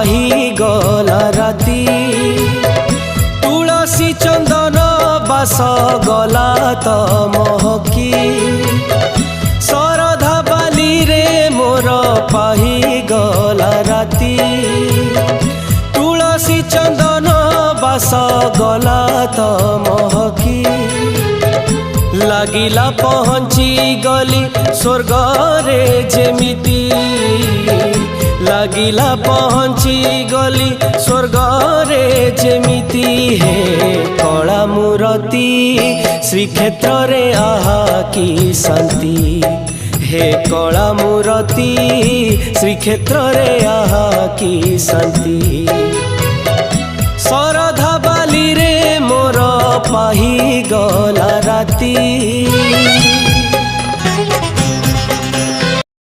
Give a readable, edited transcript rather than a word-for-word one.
पाही गला राती तुलसी चंदन बास गला तो महकी शरधा बाली रे मोर पाही गला राती तुलसी चंदन बास गला तो महकी लागिला पहुँची गली स्वर्ग रे जेमिति लागिला पहुँची गली स्वर्ग रे जेमिति हे कला मूरति श्रीक्षेत्र रे आहा की शांति हे कला मूरति श्रीक्षेत्र रे आहा की शांति शरधा बाली रे मोर पाही गला राती।